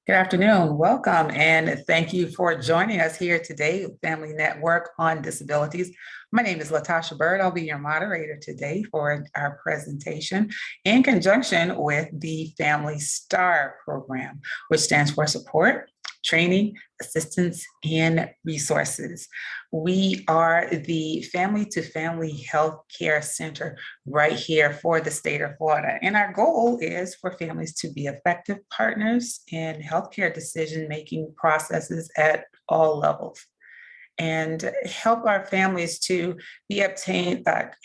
Good afternoon. Welcome and thank you for joining us here today with Family Network on Disabilities. My name is Latasha Bird. I'll be your moderator today for our presentation in conjunction with the Family Star program, which stands for Support, Training, Assistance, and Resources. We are the Family to Family Health Care Center right here for the state of Florida. And our goal is for families to be effective partners in healthcare decision-making processes at all levels and help our families to be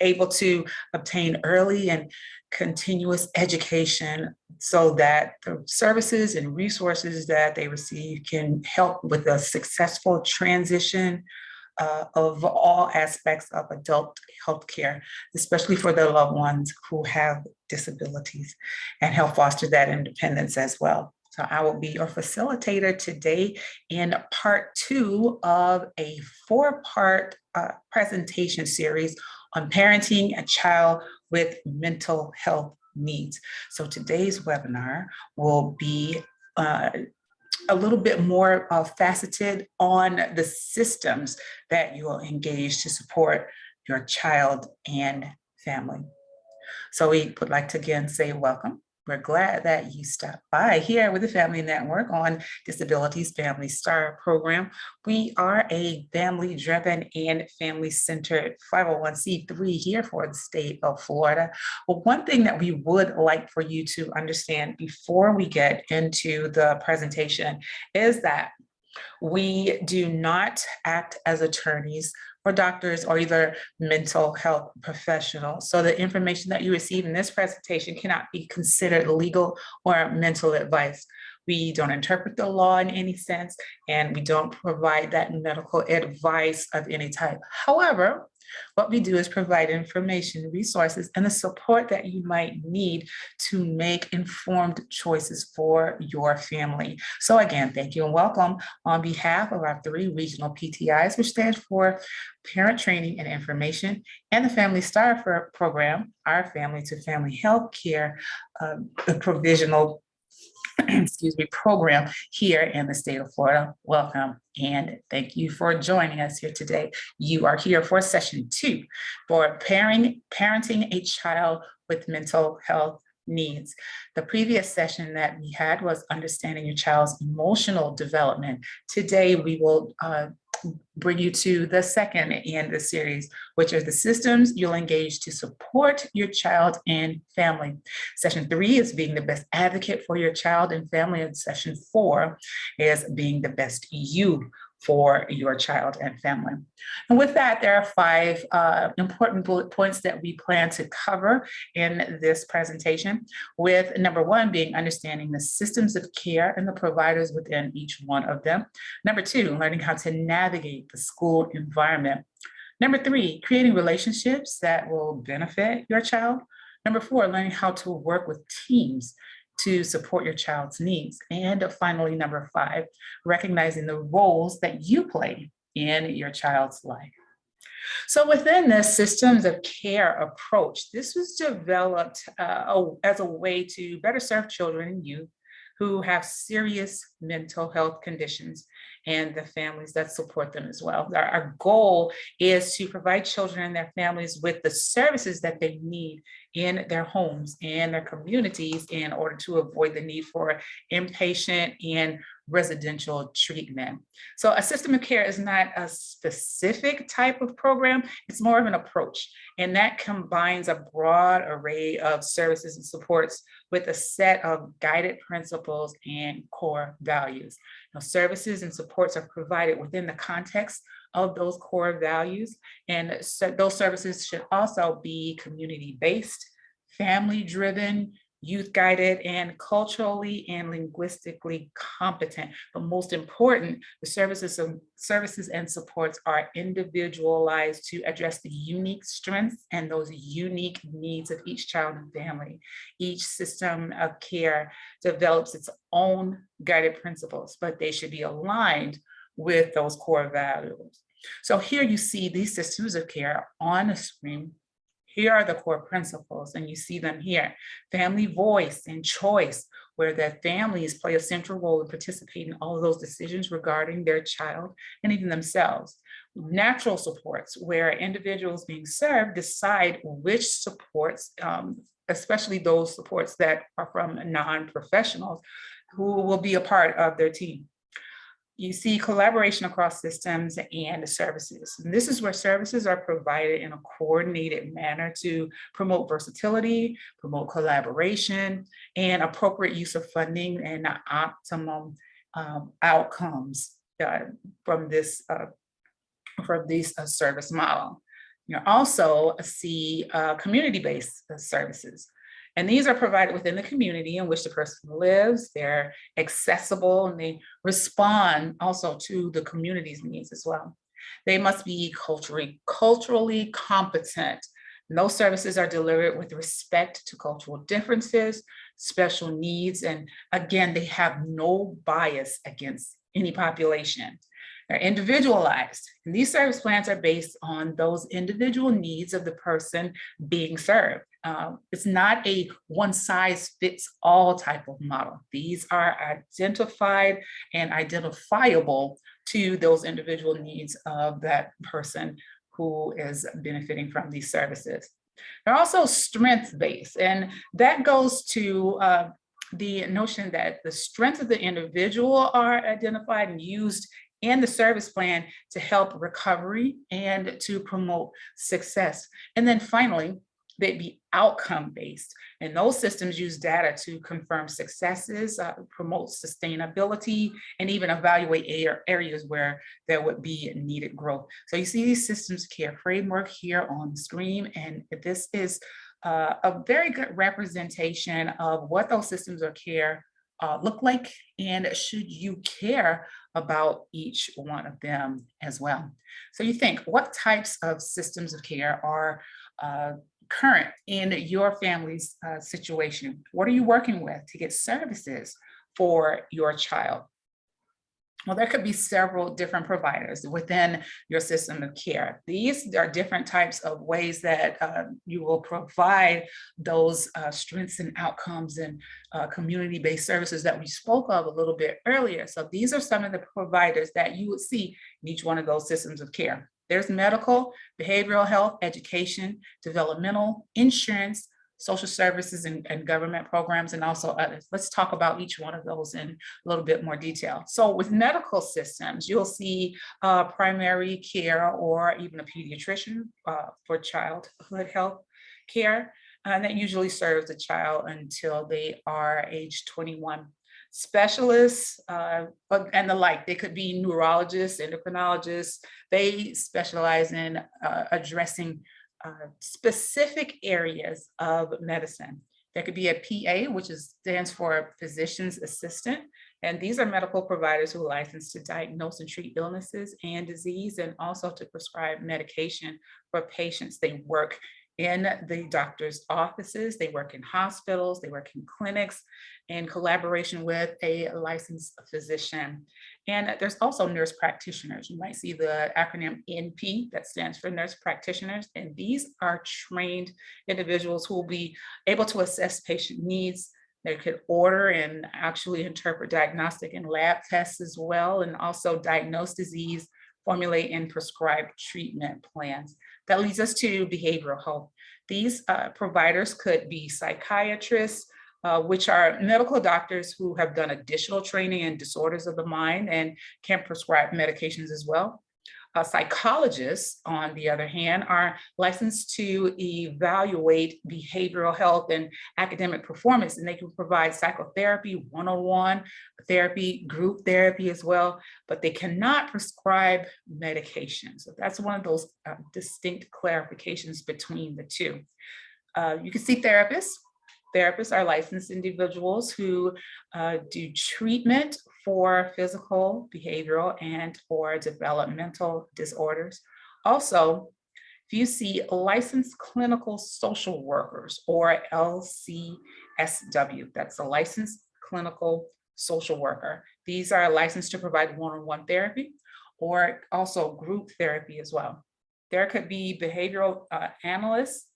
able to obtain early and continuous education so that the services and resources that they receive can help with a successful transition of all aspects of adult healthcare, especially for their loved ones who have disabilities, and help foster that independence as well. So I will be your facilitator today in part two of a four-part presentation series on parenting a child with mental health needs. So today's webinar will be a little bit more faceted on the systems that you will engage to support your child and family. So we would like to again say welcome. We're glad that you stopped by here with the Family Network on Disabilities Family Star program. We are a family-driven and family-centered 501c3 here for the state of Florida. But one thing that we would like for you to understand before we get into the presentation is that we do not act as attorneys or doctors or either mental health professionals. So the information that you receive in this presentation cannot be considered legal or mental advice. We don't interpret the law in any sense, and we don't provide that medical advice of any type. However, what we do is provide information, resources, and the support that you might need to make informed choices for your family. So again, thank you and welcome on behalf of our three regional PTIs, which stands for Parent Training and Information, and the Family Star program, our family to family health care, provisional program here in the state of Florida. Welcome and thank you for joining us here today. You are here for session two for parenting a child with mental health needs. The previous session that we had was understanding your child's emotional development. Today we will bring you to the second in the series, which are the systems you'll engage to support your child and family. Session 3 is being the best advocate for your child and family, and session 4 is being the best you for your child and family. And with that, there are 5 important bullet points that we plan to cover in this presentation, with number 1 being understanding the systems of care and the providers within each one of them. Number 2, learning how to navigate the school environment. Number 3, creating relationships that will benefit your child. Number 4, learning how to work with teams to support your child's needs. And finally, number 5, recognizing the roles that you play in your child's life. So within the systems of care approach, this was developed as a way to better serve children and youth who have serious mental health conditions and the families that support them as well. Our goal is to provide children and their families with the services that they need in their homes and their communities in order to avoid the need for inpatient and residential treatment. So a system of care is not a specific type of program, it's more of an approach. And that combines a broad array of services and supports with a set of guided principles and core values. Now, services and supports are provided within the context of those core values, and so those services should also be community-based, family-driven, youth-guided, and culturally and linguistically competent. But most important, the services and supports are individualized to address the unique strengths and those unique needs of each child and family. Each system of care develops its own guided principles, but they should be aligned with those core values. So here you see these systems of care on the screen. Here are the core principles, and you see them here. Family voice and choice where their families play a central role in participating in all of those decisions regarding their child and even themselves. Natural supports, where individuals being served decide which supports, especially those supports that are from non-professionals who will be a part of their team. You see collaboration across systems and services. And this is where services are provided in a coordinated manner to promote versatility, promote collaboration, and appropriate use of funding and optimum outcomes from this service model. You also see community-based services. And these are provided within the community in which the person lives. They're accessible and they respond also to the community's needs as well. They must be culturally competent. And those services are delivered with respect to cultural differences, special needs, and again, they have no bias against any population. They're individualized, and these service plans are based on those individual needs of the person being served. It's not a one-size-fits-all type of model. These are identified and identifiable to those individual needs of that person who is benefiting from these services. They're also strength-based, and that goes to the notion that the strengths of the individual are identified and used in the service plan to help recovery and to promote success. And then finally, they'd be outcome-based. And those systems use data to confirm successes, promote sustainability, and even evaluate areas where there would be needed growth. So you see these systems care framework here on the screen, and this is a very good representation of what those systems of care look like, and should you care about each one of them as well. So you think, what types of systems of care are current in your family's situation? What are you working with to get services for your child? Well, there could be several different providers within your system of care. These are different types of ways that you will provide those strengths and outcomes and community-based services that we spoke of a little bit earlier. So these are some of the providers that you would see in each one of those systems of care. There's medical, behavioral health, education, developmental, insurance, social services, and government programs, and also others. Let's talk about each one of those in a little bit more detail. So with medical systems, you'll see primary care or even a pediatrician for childhood health care, and that usually serves the child until they are age 21. Specialists and the like, they could be neurologists, endocrinologists. They specialize in addressing specific areas of medicine. There could be a PA, which stands for physician's assistant. And these are medical providers who are licensed to diagnose and treat illnesses and disease, and also to prescribe medication for patients. They work in the doctor's offices, they work in hospitals, they work in clinics in collaboration with a licensed physician. And there's also nurse practitioners. You might see the acronym NP, that stands for nurse practitioners. And these are trained individuals who will be able to assess patient needs. They could order and actually interpret diagnostic and lab tests as well, and also diagnose disease, formulate and prescribe treatment plans. That leads us to behavioral health. These providers could be psychiatrists, which are medical doctors who have done additional training in disorders of the mind and can prescribe medications as well. Psychologists, on the other hand, are licensed to evaluate behavioral health and academic performance, and they can provide psychotherapy, one-on-one therapy, group therapy as well, but they cannot prescribe medication. So that's one of those distinct clarifications between the two. You can see therapists. Therapists are licensed individuals who do treatment for physical, behavioral, and or developmental disorders. Also, if you see licensed clinical social workers, or LCSW, that's a licensed clinical social worker. These are licensed to provide one-on-one therapy or also group therapy as well. There could be behavioral analysts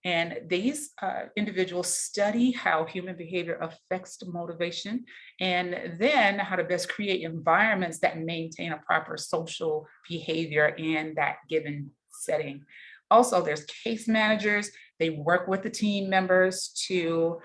And these individuals study how human behavior affects the motivation, and then how to best create environments that maintain a proper social behavior in that given setting. Also, there's case managers. They work with the team members to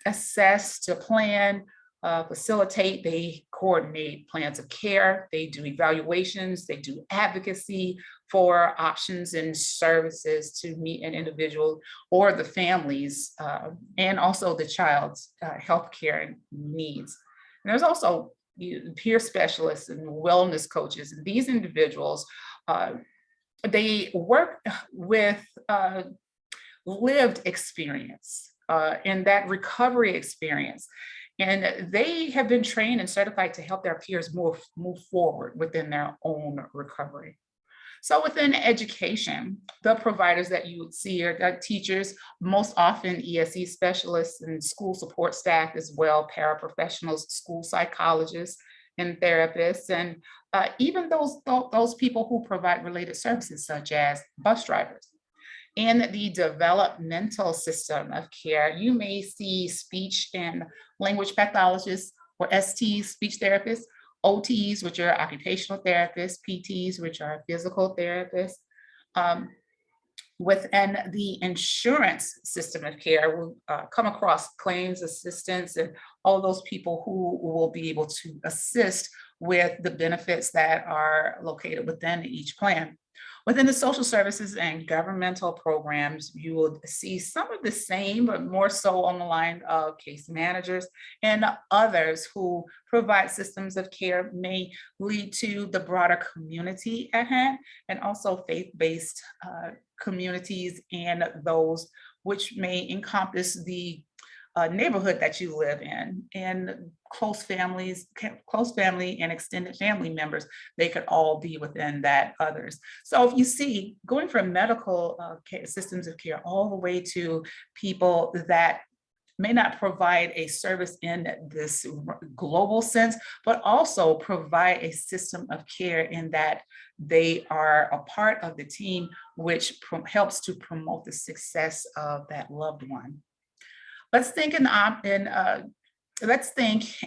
assess, to plan, facilitate, they coordinate plans of care, they do evaluations, they do advocacy for options and services to meet an individual or the families and also the child's healthcare needs. And there's also peer specialists and wellness coaches. These individuals, they work with lived experience and that recovery experience. And they have been trained and certified to help their peers move forward within their own recovery. So within education, the providers that you would see are teachers, most often ESE specialists and school support staff as well, paraprofessionals, school psychologists and therapists, and even those people who provide related services such as bus drivers. In the developmental system of care, you may see speech and language pathologists or STs, speech therapists, OTs, which are occupational therapists, PTs, which are physical therapists. Within the insurance system of care, we'll come across claims assistants and all those people who will be able to assist with the benefits that are located within each plan. Within the social services and governmental programs, you will see some of the same, but more so on the line of case managers and others who provide systems of care, may lead to the broader community at hand, and also faith-based communities and those which may encompass the neighborhood that you live in, and close family and extended family members, they could all be within that others. So if you see going from medical systems of care all the way to people that may not provide a service in this global sense, but also provide a system of care in that they are a part of the team, which helps to promote the success of that loved one. Let's think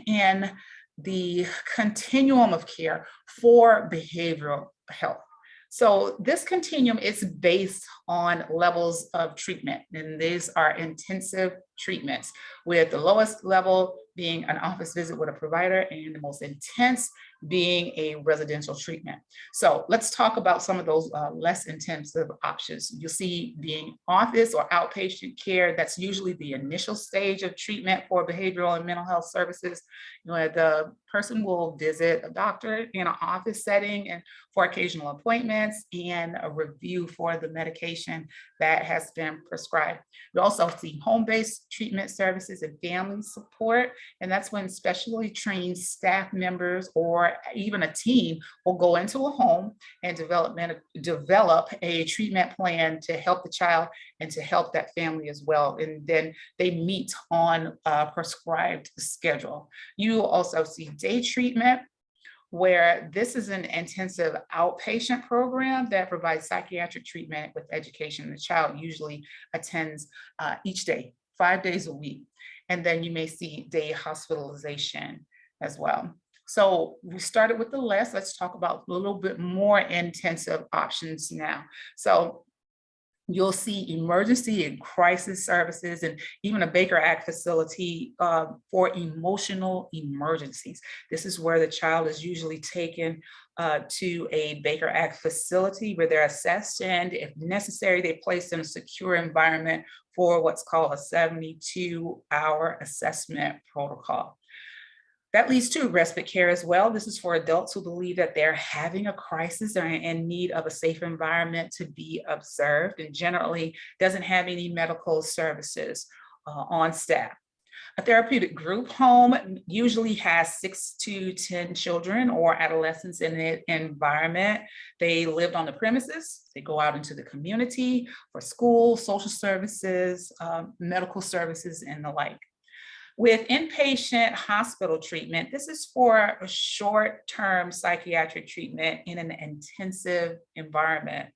in the continuum of care for behavioral health. So this continuum is based on levels of treatment, and these are intensive treatments, with the lowest level being an office visit with a provider and the most intense being a residential treatment. So let's talk about some of those less intensive options. You'll see being office or outpatient care. That's usually the initial stage of treatment for behavioral and mental health services. You know, the person will visit a doctor in an office setting and for occasional appointments and a review for the medication that has been prescribed. You also see home-based treatment services and family support, and that's when specially trained staff members or even a team will go into a home and develop a treatment plan to help the child and to help that family as well. And then they meet on a prescribed schedule. You also see day treatment, where this is an intensive outpatient program that provides psychiatric treatment with education. The child usually attends each day, 5 days a week. And then you may see day hospitalization as well. So we started with the less. Let's talk about a little bit more intensive options now. So you'll see emergency and crisis services, and even a Baker Act facility for emotional emergencies. This is where the child is usually taken to a Baker Act facility where they're assessed, and if necessary, they're placed in a secure environment for what's called a 72-hour assessment protocol. That leads to respite care as well. This is for adults who believe that they're having a crisis or in need of a safe environment to be observed, and generally doesn't have any medical services on staff. A therapeutic group home usually has 6 to 10 children or adolescents in the environment. They lived on the premises. They go out into the community for school, social services, medical services, and the like. With inpatient hospital treatment, this is for a short-term psychiatric treatment in an intensive environment.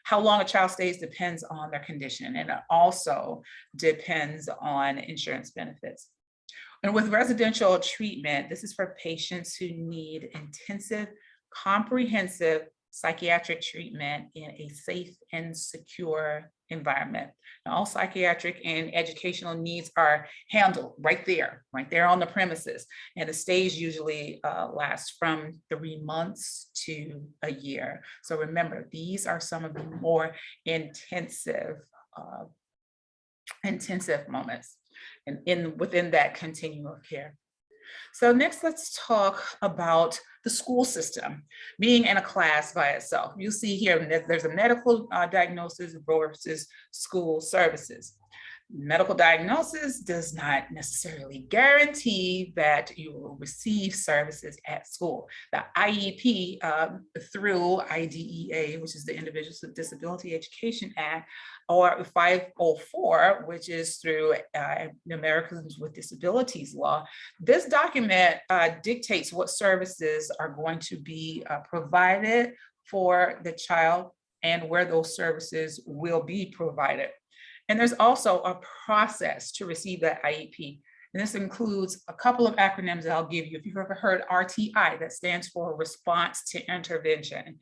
How long a child stays depends on their condition, and it also depends on insurance benefits. And with residential treatment, this is for patients who need intensive, comprehensive psychiatric treatment in a safe and secure environment. Now, all psychiatric and educational needs are handled right there on the premises. And the stays usually last from 3 months to a year. So remember, these are some of the more uh, intensive moments and within that continuum of care. So next, let's talk about the school system being in a class by itself. You see here that there's a medical diagnosis versus school services. Medical diagnosis does not necessarily guarantee that you will receive services at school. The IEP through IDEA, which is the Individuals with Disability Education Act, or 504, which is through the Americans with Disabilities Law. This document dictates what services are going to be provided for the child and where those services will be provided. And there's also a process to receive that IEP. And this includes a couple of acronyms that I'll give you. If you've ever heard RTI, that stands for Response to Intervention.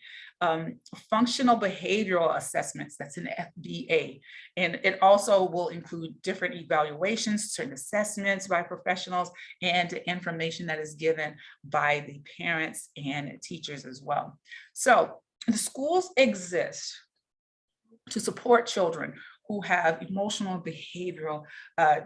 Functional Behavioral Assessments, that's an FBA. And it also will include different evaluations, certain assessments by professionals, and information that is given by the parents and teachers as well. So the schools exist to support children who have emotional behavioral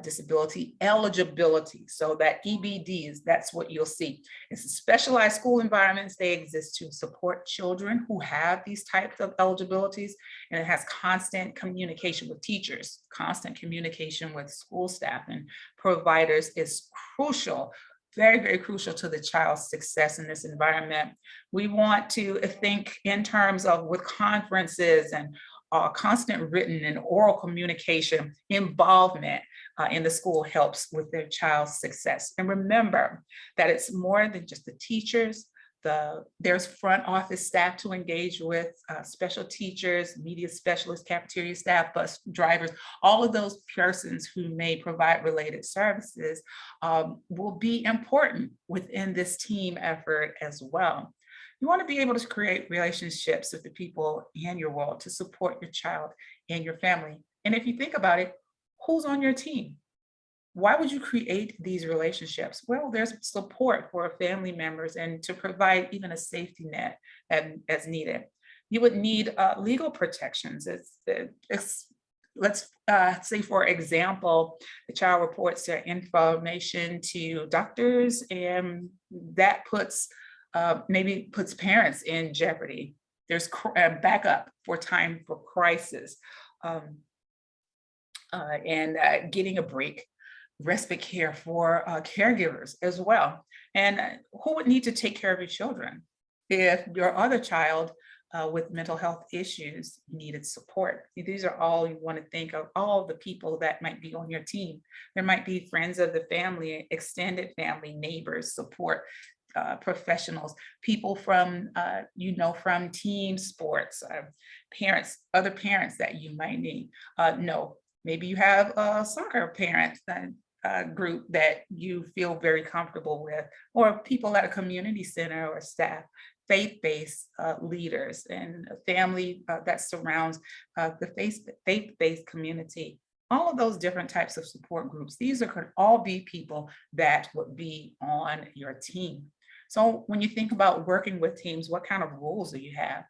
disability eligibility. So that EBDs, that's what you'll see. It's specialized school environments. They exist to support children who have these types of eligibilities, and it has constant communication with teachers, constant communication with school staff and providers is crucial, very, very crucial to the child's success in this environment. We want to think in terms of with conferences and constant written and oral communication involvement in the school helps with their child's success. And remember that it's more than just the teachers. There's front office staff to engage with, special teachers, media specialists, cafeteria staff, bus drivers, all of those persons who may provide related services will be important within this team effort as well. You want to be able to create relationships with the people in your world to support your child and your family. And if you think about it, who's on your team? Why would you create these relationships? Well, there's support for family members and to provide even a safety net as needed. You would need legal protections. Let's say, for example, the child reports their information to doctors, and that maybe puts parents in jeopardy. There's backup for time for crisis and getting a break, respite care for caregivers as well. And who would need to take care of your children? If your other child with mental health issues needed support. These are all you want to think of, all the people that might be on your team. There might be friends of the family, extended family, neighbors, support professionals, people from, from team sports, parents, other parents that you might need. No, maybe you have a soccer parent group that you feel very comfortable with, or people at a community center or staff, faith-based leaders and a family that surrounds the faith-based community. All of those different types of support groups, could all be people that would be on your team. So when you think about working with teams, what kind of roles do you have?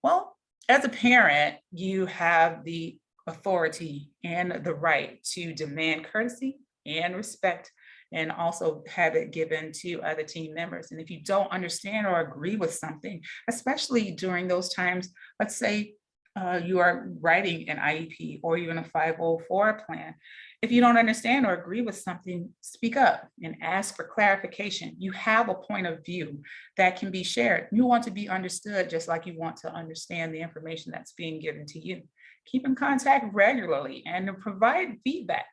Well, as a parent, you have the authority and the right to demand courtesy and respect, and also have it given to other team members. And if you don't understand or agree with something, especially during those times, let's say you are writing an IEP or even a 504 plan. If you don't understand or agree with something, speak up and ask for clarification. You have a point of view that can be shared. You want to be understood just like you want to understand the information that's being given to you. Keep in contact regularly and provide feedback,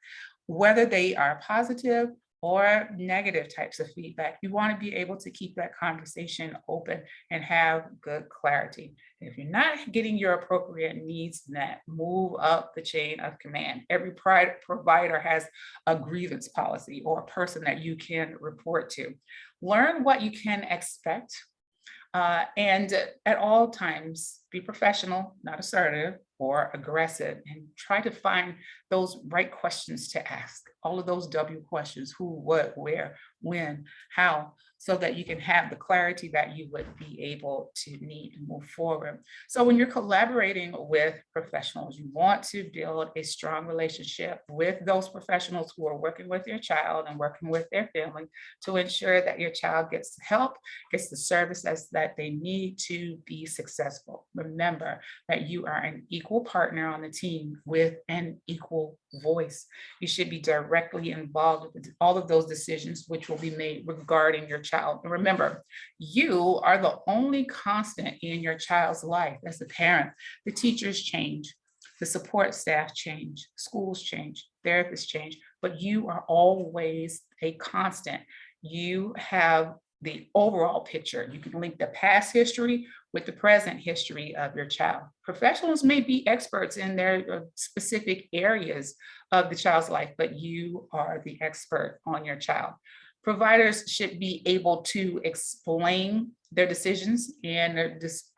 whether they are positive or negative types of feedback. You want to be able to keep that conversation open and have good clarity. If you're not getting your appropriate needs met, move up the chain of command. Every provider has a grievance policy or a person that you can report to. Learn what you can expect, and at all times, be professional, not assertive or aggressive, and try to find those right questions to ask. All of those W questions: who, what, where, when, how, so that you can have the clarity that you would be able to need to move forward. So when you're collaborating with professionals, you want to build a strong relationship with those professionals who are working with your child and working with their family to ensure that your child gets help, gets the services that they need to be successful. Remember that you are an equal partner on the team with an equal voice. You should be directly involved with all of those decisions which will be made regarding your child. And remember, you are the only constant in your child's life as a parent. The teachers change, the support staff change, schools change, therapists change, but you are always a constant. You have the overall picture. You can link the past history with the present history of your child. Professionals may be experts in their specific areas of the child's life, but you are the expert on your child. Providers should be able to explain their decisions and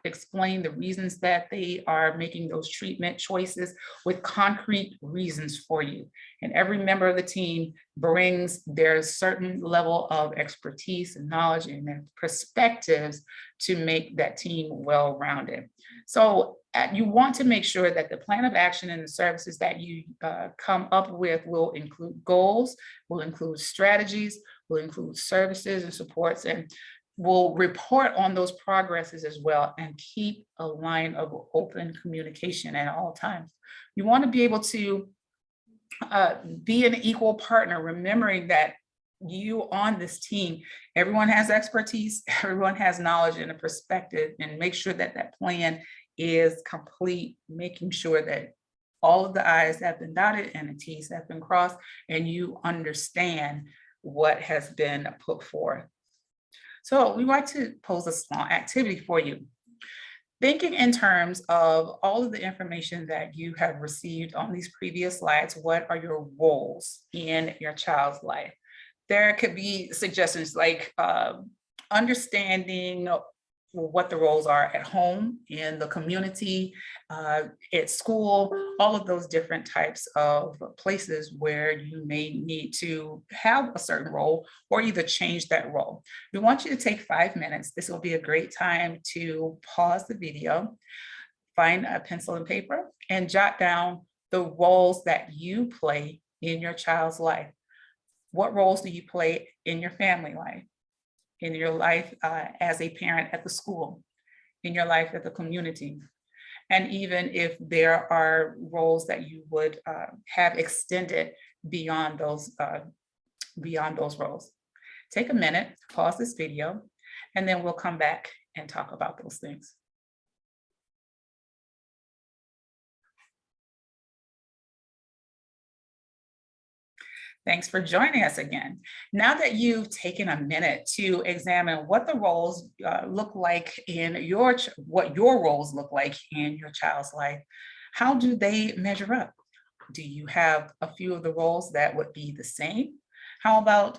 explain the reasons that they are making those treatment choices with concrete reasons for you. And every member of the team brings their certain level of expertise and knowledge and their perspectives to make that team well-rounded. So you want to make sure that the plan of action and the services that you come up with will include goals, will include strategies, will include services and supports, and will report on those progresses as well, and keep a line of open communication at all times. You want to be able to be an equal partner, remembering that you on this team, everyone has expertise, everyone has knowledge and a perspective, and make sure that that plan is complete, making sure that all of the I's have been dotted and the T's have been crossed, and you understand what has been put forth. So we want to pose a small activity for you. Thinking in terms of all of the information that you have received on these previous slides, what are your roles in your child's life? There could be suggestions like understanding what the roles are at home, in the community, at school, all of those different types of places where you may need to have a certain role or either change that role. We want you to take 5 minutes. This will be a great time to pause the video, find a pencil and paper, and jot down the roles that you play in your child's life. What roles do you play in your family life? In your life as a parent at the school, in your life at the community, and even if there are roles that you would have extended beyond those roles. Take a minute, pause this video, and then we'll come back and talk about those things. Thanks for joining us again. Now that you've taken a minute to examine what the roles look like in what your roles look like in your child's life, how do they measure up? Do you have a few of the roles that would be the same? How about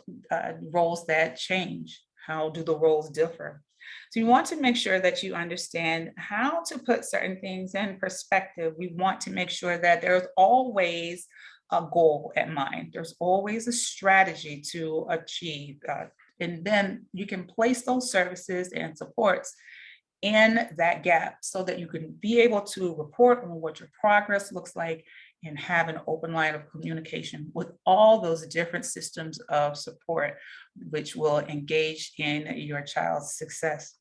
roles that change? How do the roles differ? So you want to make sure that you understand how to put certain things in perspective. We want to make sure that there's always a goal at mind. There's always a strategy to achieve. And then you can place those services and supports in that gap so that you can be able to report on what your progress looks like and have an open line of communication with all those different systems of support, which will engage in your child's success.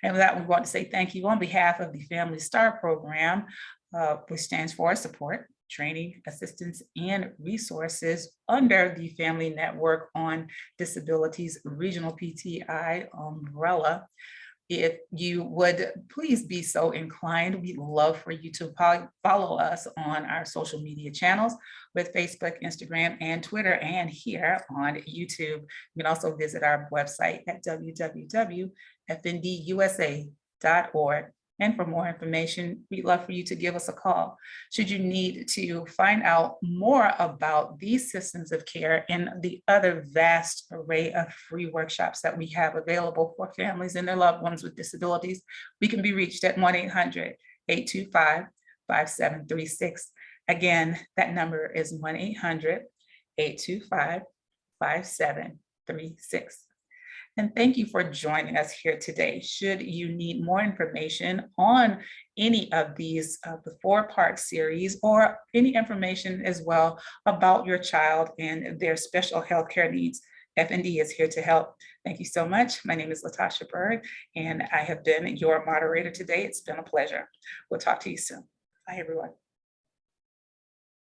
And with that, we want to say thank you on behalf of the Family Star Program, which stands for Support, Training, Assistance, and Resources under the Family Network on Disabilities Regional PTI umbrella. If you would please be so inclined, we'd love for you to follow us on our social media channels with Facebook, Instagram, and Twitter, and here on YouTube. You can also visit our website at www.fndusa.org. And for more information, we'd love for you to give us a call. Should you need to find out more about these systems of care and the other vast array of free workshops that we have available for families and their loved ones with disabilities, we can be reached at 1-800-825-5736. Again, that number is 1-800-825-5736. And thank you for joining us here today. Should you need more information on any of these, the 4-part series, or any information as well about your child and their special healthcare needs, FND is here to help. Thank you so much. My name is Latasha Bird, and I have been your moderator today. It's been a pleasure. We'll talk to you soon. Bye, everyone.